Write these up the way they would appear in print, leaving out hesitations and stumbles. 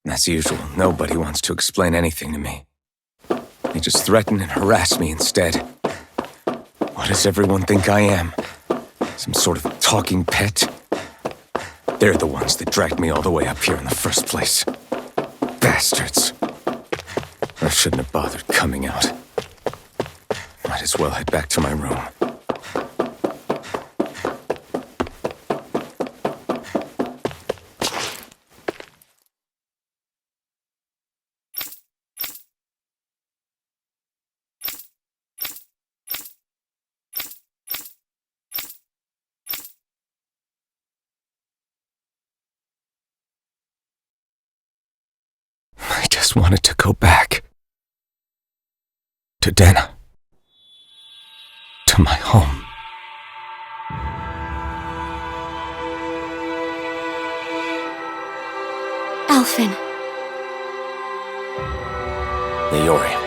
As usual, nobody wants to explain anything to me. They just threaten and harass me instead. What does everyone think I am? Some sort of talking pet? They're the ones that dragged me all the way up here in the first place. Bastards. I shouldn't have bothered coming out. Might as well head back to my room. I just wanted to go back. To Dana. To my home. Alphen. Leori.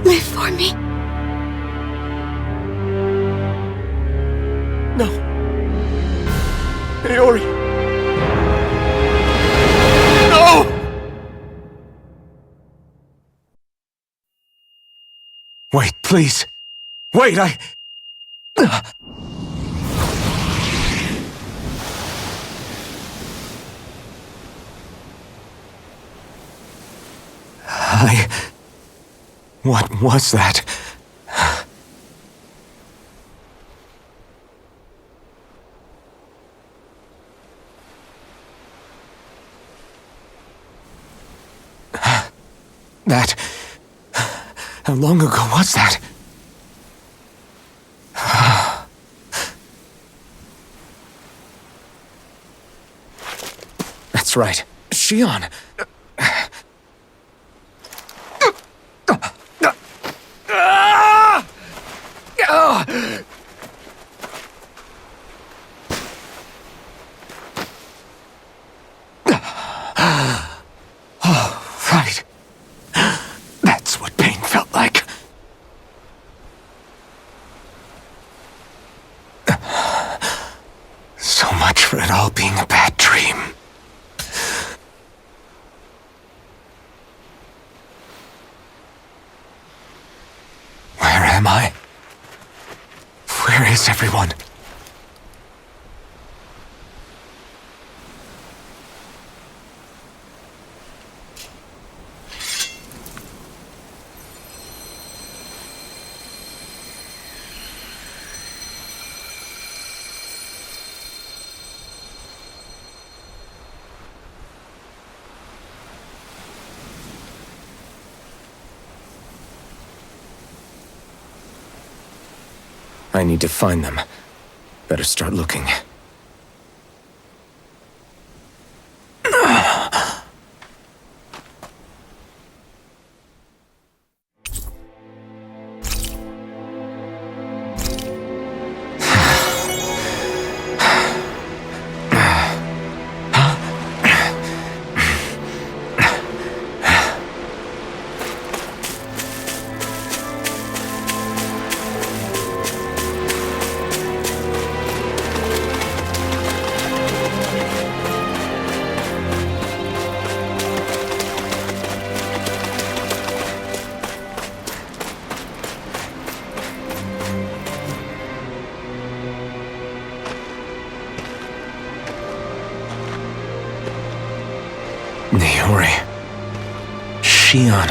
Live for me. No. Leori. No! Wait, please. Wait, What was that? How long ago was that? That's right. Shion. Right. That's what pain felt like. So much for it all being a bad dream. Where am I? Where is everyone? I need to find them. Better start looking. Shion.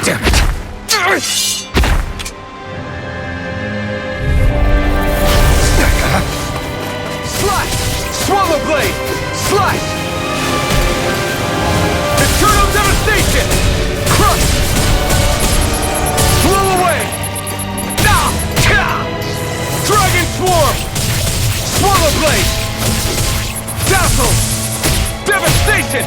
Damn it! Slash! Swallow blade! Slash! Eternal devastation! Crush! Blow away! Dragon swarm! Swallow blade! Dazzle! Devastation!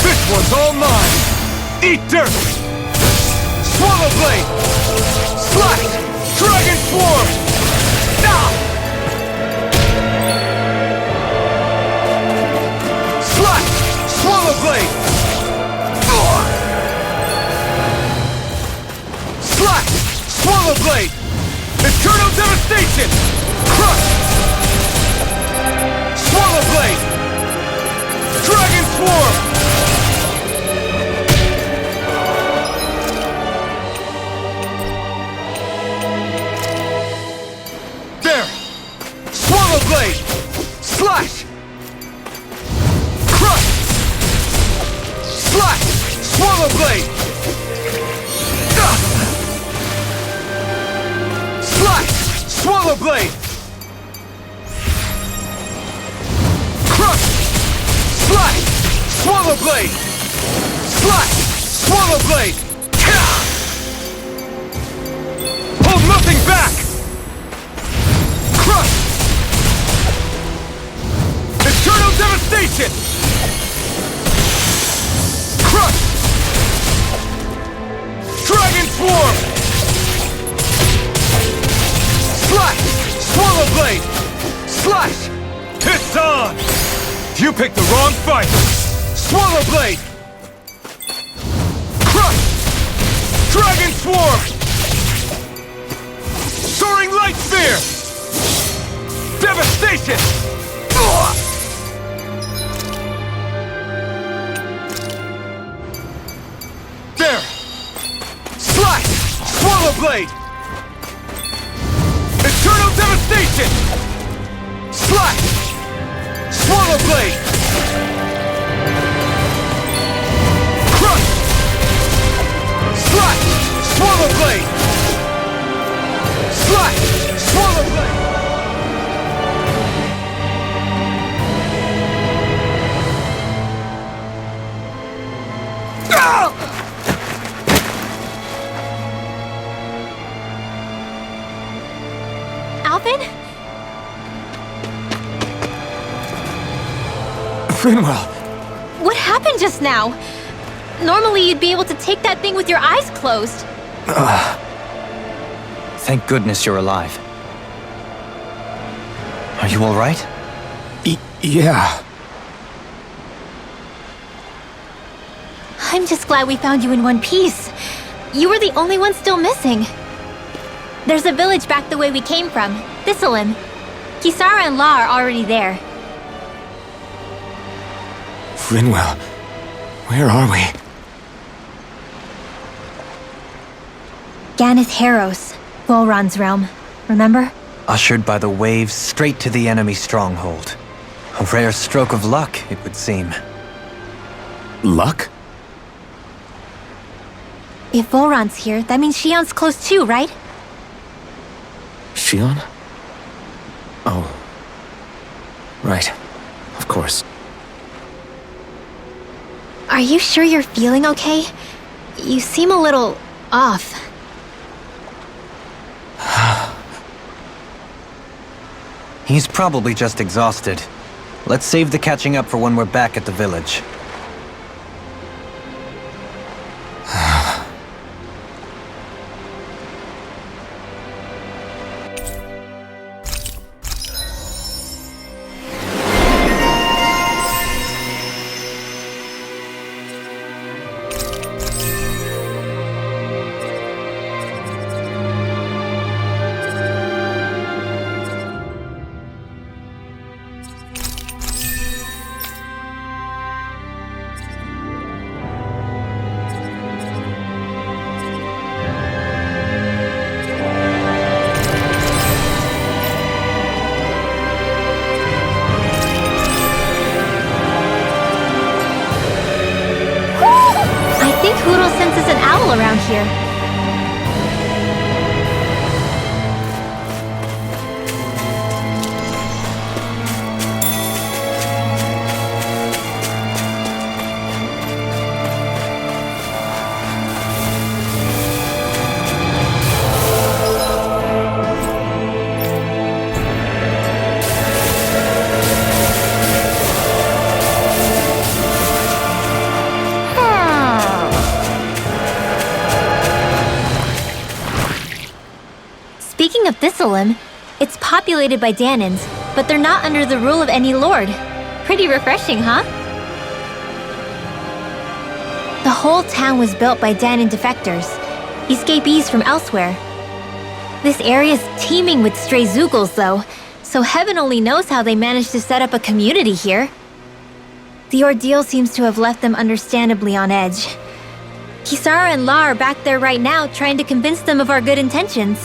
This one's all mine! Eat dirt! Swallow blade! Slash! Dragon swarm! Slash! Swallow blade! Slash! Swallow blade! Eternal devastation! Crush! Swallow blade! Dragon swarm! There! Swallow blade! Slash! Crush! Slash! Swallow blade! Slash! Swallow blade! Crush! Slash! Swallow blade! Slash! Swallow blade! Hold nothing back! Crush! Eternal devastation! Crush! Dragon swarm! Slash! Swallow blade! Slash! It's on! You picked the wrong fight! Swallow blade! Crush! Dragon swarm! Soaring light spear! Devastation! There! Slash! Swallow blade! Eternal devastation! Slash! Swallow blade! Crush! Slash! Swallow blade! Slash! Swallow blade! Alphen? Frinwell! What happened just now? Normally you'd be able to take that thing with your eyes closed. Thank goodness you're alive. Are you all right? Yeah. I'm just glad we found you in one piece. You were the only one still missing. There's a village back the way we came from, Thistleim. Kisara and La are already there. Frinwell, where are we? Ganeth Haros, Volron's realm, remember? Ushered by the waves straight to the enemy stronghold. A rare stroke of luck, it would seem. Luck? If Volron's here, that means Shion's close too, right? Shion? Oh. Right. Of course. Are you sure you're feeling okay? You seem a little off. He's probably just exhausted. Let's save the catching up for when we're back at the village. Speaking of Thistleum, it's populated by Danans, but they're not under the rule of any lord. Pretty refreshing, huh? The whole town was built by Danan defectors, escapees from elsewhere. This area's teeming with stray Zoogles, though, so heaven only knows how they managed to set up a community here. The ordeal seems to have left them understandably on edge. Kisara and La are back there right now trying to convince them of our good intentions.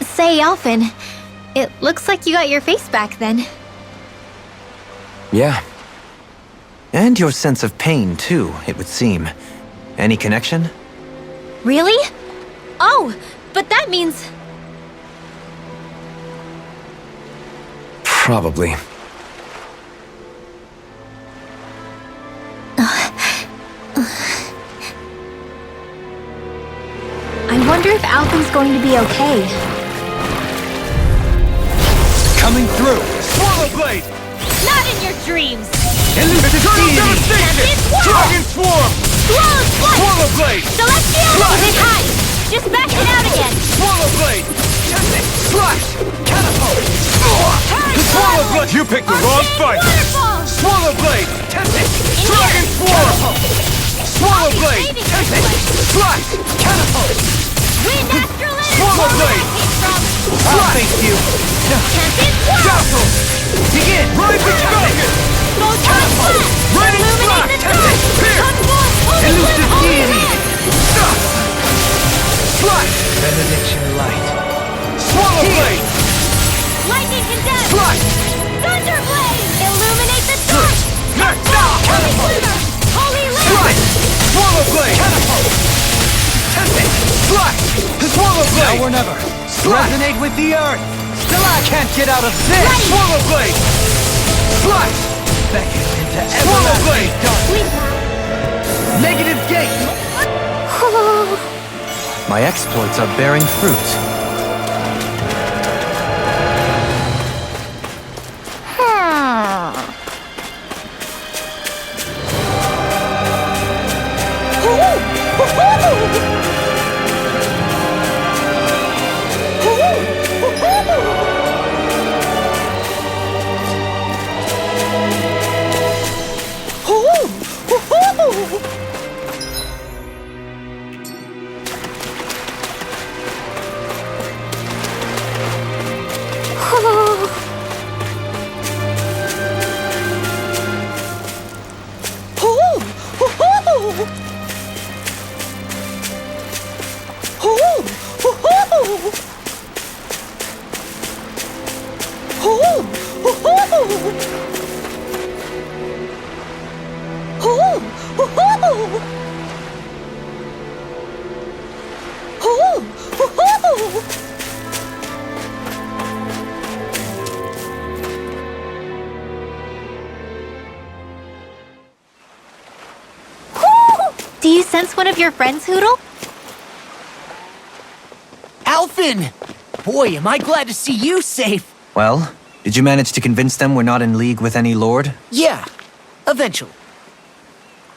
Say, Alphen, it looks like you got your face back then. Yeah. And your sense of pain, too, it would seem. Any connection? Really? Oh, but that means... Probably. I wonder if Alphen's going to be okay. Coming through! Swallow Blade! Not in your dreams! Eternal Devastation! Dragon Swarm! Swallow Blade! Celestial! Hit high! Just back it out again! Swallow Blade! Slash! Catapult! Swallow Blade! You picked the wrong fight! Waterfall! Swallow Blade! Dragon Swarm! Swallow Blade! Slash! Catapult! Wind Astral Swallow Blade! I'll face you! Dazzle! Begin! Rising Falcon! Raining Slash! Elusive Deity! Slash! Benediction Light! Swallow Blade! Lightning Condemned! Slash! Thunder Blade! Illuminate the sky! Holy Quiver! Holy Slash! Lamp! Swallow Blade! Catapult! Tempest! Slash! Swallow Blade! Now or never. Slash! Resonate with the earth! Still I can't get out of this! Swallow Blade! Slash! Beckon into Swallow Blade! Negative gate! My exploits are bearing fruit. Do you sense one of your friends, Hoodle? Alphen! Boy, am I glad to see you safe. Well, did you manage to convince them we're not in league with any lord? Yeah, eventually.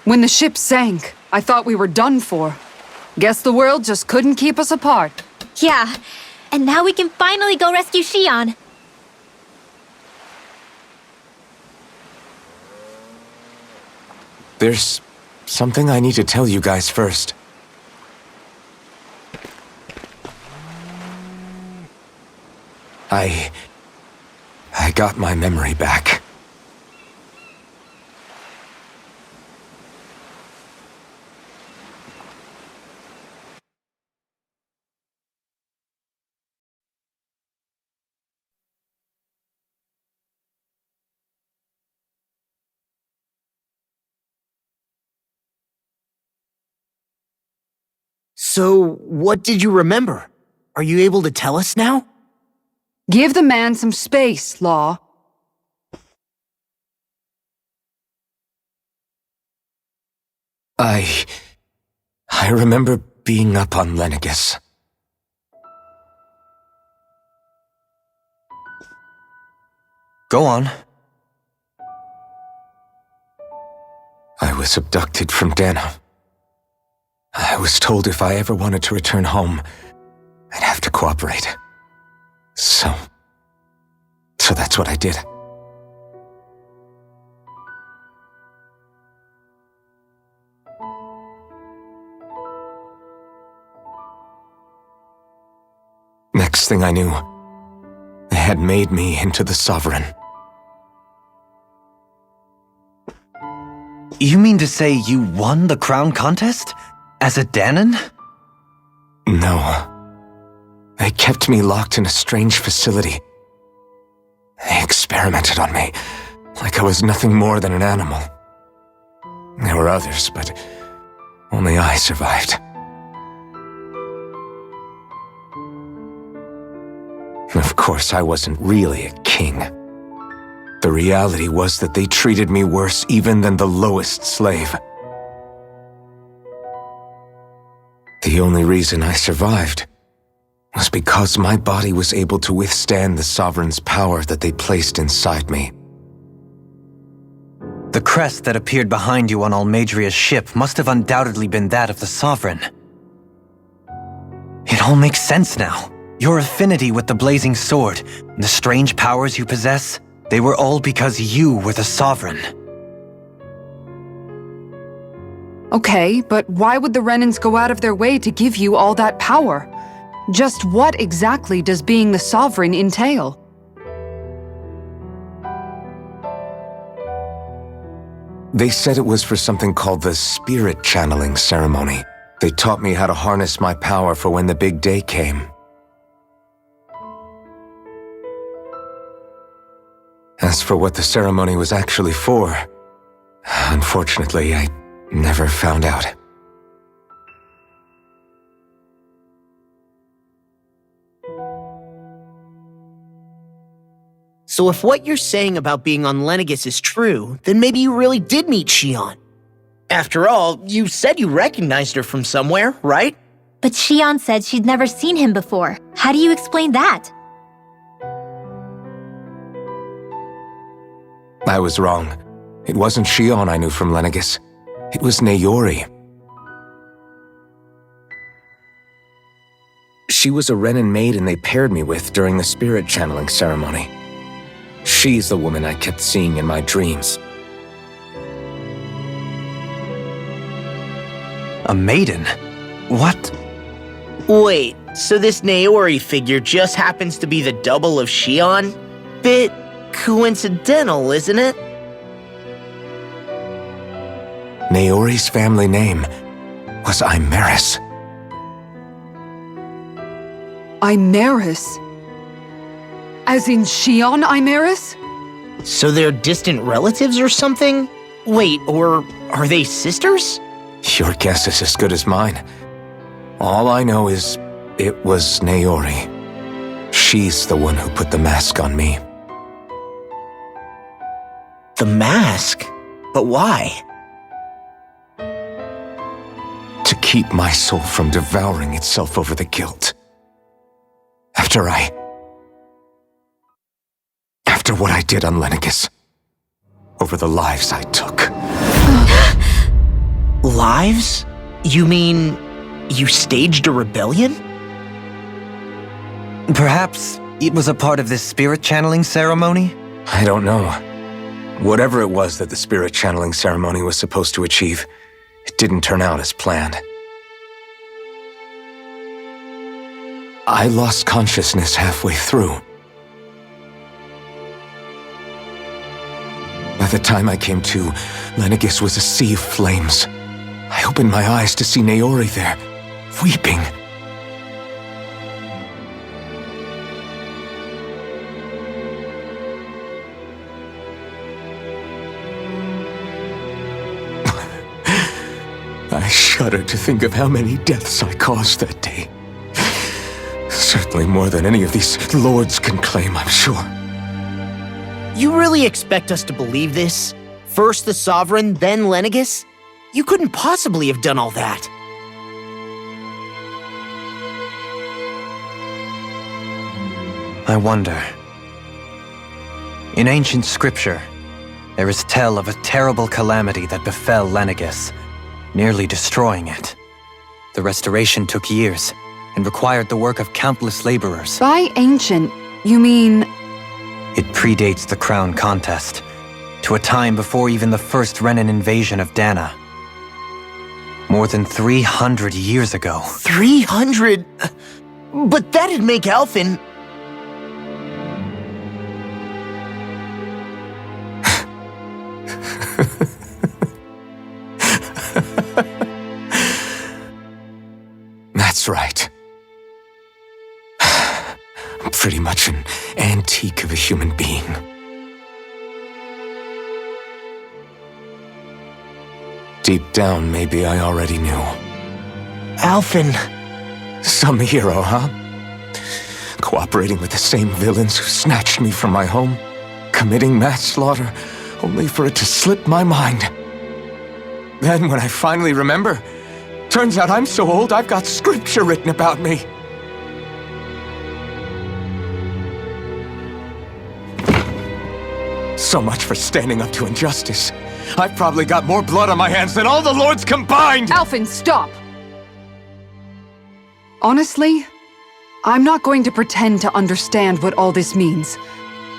When the ship sank, I thought we were done for. Guess the world just couldn't keep us apart. Yeah, and now we can finally go rescue Shion. There's something I need to tell you guys first. I got my memory back. So, what did you remember? Are you able to tell us now? Give the man some space, Law. I remember being up on Lenegus. Go on. I was abducted from Dana. I I was told if I ever wanted to return home, I'd have to cooperate. So that's what I did. Next thing I knew, they had made me into the Sovereign. You mean to say you won the crown contest? As a Danon? No. They kept me locked in a strange facility. They experimented on me, like I was nothing more than an animal. There were others, but only I survived. Of course, I wasn't really a king. The reality was that they treated me worse even than the lowest slave. The only reason I survived was because my body was able to withstand the Sovereign's power that they placed inside me. The crest that appeared behind you on Almadria's ship must have undoubtedly been that of the Sovereign. It all makes sense now. Your affinity with the blazing sword, the strange powers you possess, they were all because you were the Sovereign. Okay, but why would the Renans go out of their way to give you all that power? Just what exactly does being the Sovereign entail? They said it was for something called the spirit channeling ceremony. They taught me how to harness my power for when the big day came. As for what the ceremony was actually for, unfortunately, I never found out. So if what you're saying about being on Lenegis is true, then maybe you really did meet Xion. After all, you said you recognized her from somewhere, right? But Xion said she'd never seen him before. How do you explain that? I was wrong. It wasn't Xion I knew from Lenegis. It was Naori. She was a Renan maiden they paired me with during the spirit channeling ceremony. She's the woman I kept seeing in my dreams. A maiden? What? Wait, so this Naori figure just happens to be the double of Xion? Bit coincidental, isn't it? Naori's family name was Imeris. Imeris? As in Xion Imeris? So they're distant relatives or something? Wait, or are they sisters? Your guess is as good as mine. All I know is it was Naori. She's the one who put the mask on me. The mask? But why? To keep my soul from devouring itself over the guilt. After what I did on Lenegis. Over the lives I took. Lives? You mean you staged a rebellion? Perhaps it was a part of this spirit channeling ceremony? I don't know. Whatever it was that the spirit channeling ceremony was supposed to achieve, it didn't turn out as planned. I lost consciousness halfway through. By the time I came to, Lenegis was a sea of flames. I opened my eyes to see Naori there, weeping. I shudder to think of how many deaths I caused that day. Certainly more than any of these lords can claim, I'm sure. You really expect us to believe this? First the Sovereign, then Lenegis? You couldn't possibly have done all that. I wonder. In ancient scripture, there is tell of a terrible calamity that befell Lenegis, nearly destroying it. The restoration took years and required the work of countless laborers. By ancient, you mean... It predates the crown contest, to a time before even the first Renan invasion of Dana. More than 300 years ago. 300? But that'd make Alphen... That's right. I'm pretty much an antique of a human being. Deep down, maybe I already knew. Alphen... Some hero, huh? Cooperating with the same villains who snatched me from my home, committing mass slaughter, only for it to slip my mind. Then, when I finally remember, turns out I'm so old I've got scripture written about me. So much for standing up to injustice. I've probably got more blood on my hands than all the lords combined! Alphen, stop! Honestly, I'm not going to pretend to understand what all this means.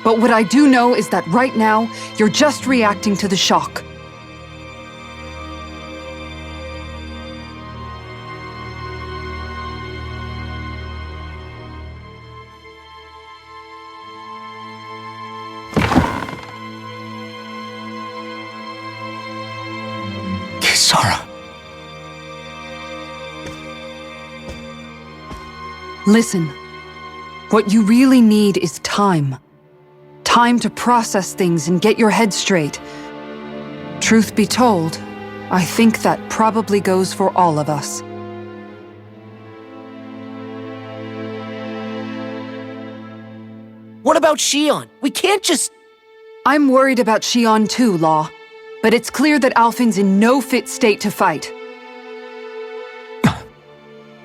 But what I do know is that right now, you're just reacting to the shock. Kisara. Listen, what you really need is time. Time to process things and get your head straight. Truth be told, I think that probably goes for all of us. What about Shion? We can't just... I'm worried about Shion too, Law. But it's clear that Alphen's in no fit state to fight.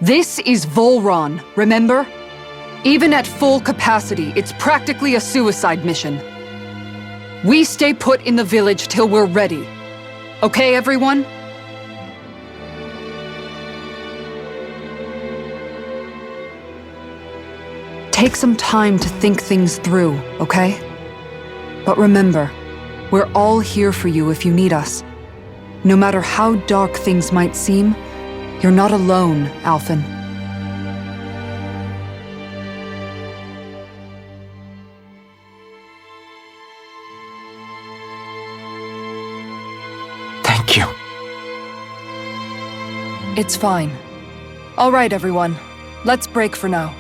This is Volron, remember? Even at full capacity, it's practically a suicide mission. We stay put in the village till we're ready. Okay, everyone? Take some time to think things through, okay? But remember, we're all here for you if you need us. No matter how dark things might seem, you're not alone, Alphen. Thank you. It's fine. All right, everyone. Let's break for now.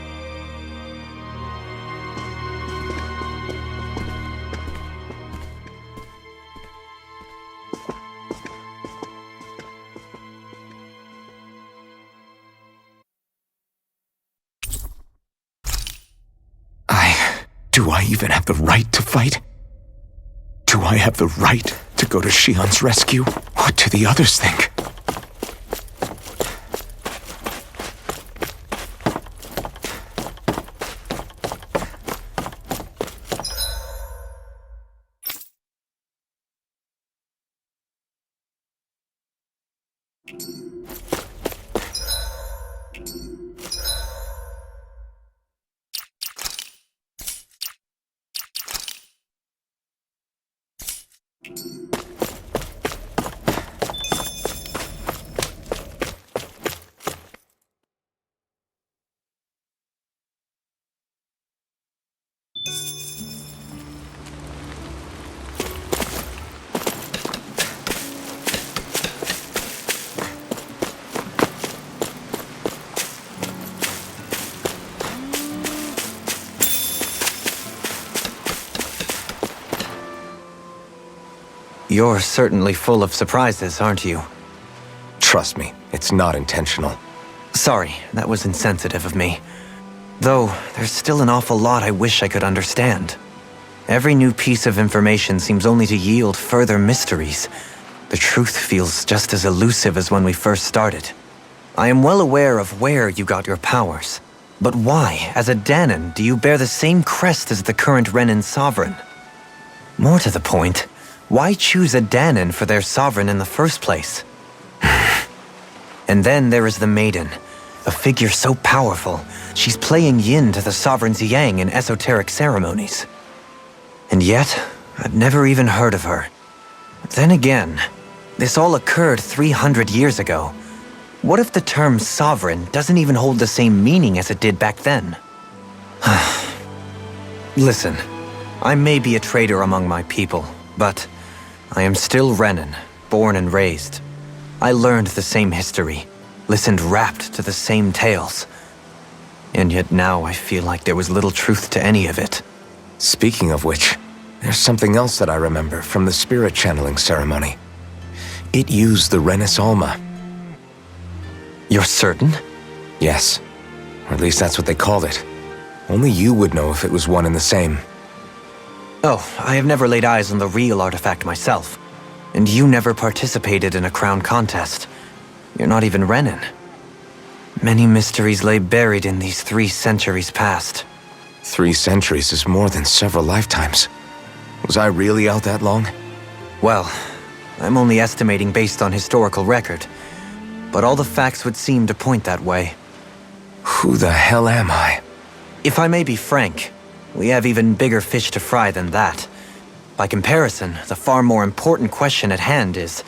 Do I even have the right to fight? Do I have the right to go to Shion's rescue? What do the others think? You're certainly full of surprises, aren't you? Trust me, it's not intentional. Sorry, that was insensitive of me. Though, there's still an awful lot I wish I could understand. Every new piece of information seems only to yield further mysteries. The truth feels just as elusive as when we first started. I am well aware of where you got your powers. But why, as a Danan, do you bear the same crest as the current Renan sovereign? More to the point, why choose a Danan for their sovereign in the first place? And then there is the Maiden, a figure so powerful, she's playing yin to the sovereign's yang in esoteric ceremonies. And yet, I've never even heard of her. Then again, this all occurred 300 years ago. What if the term sovereign doesn't even hold the same meaning as it did back then? Listen, I may be a traitor among my people, but I am still Renan, born and raised. I learned the same history, listened rapt to the same tales. And yet now I feel like there was little truth to any of it. Speaking of which, there's something else that I remember from the spirit channeling ceremony. It used the Renis Alma. You're certain? Yes. Or at least that's what they called it. Only you would know if it was one and the same. Oh, I have never laid eyes on the real artifact myself. And you never participated in a crown contest. You're not even Renan. Many mysteries lay buried in these 3 centuries past. 3 centuries is more than several lifetimes. Was I really out that long? Well, I'm only estimating based on historical record. But all the facts would seem to point that way. Who the hell am I? If I may be frank, we have even bigger fish to fry than that. By comparison, the far more important question at hand is,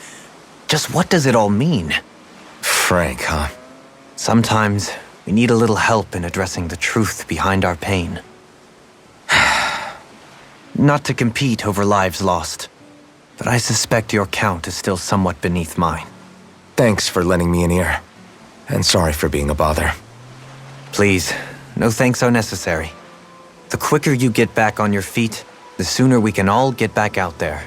just what does it all mean? Frank, huh? Sometimes, we need a little help in addressing the truth behind our pain. Not to compete over lives lost, but I suspect your count is still somewhat beneath mine. Thanks for lending me an ear. And sorry for being a bother. Please, no thanks are necessary. The quicker you get back on your feet, the sooner we can all get back out there.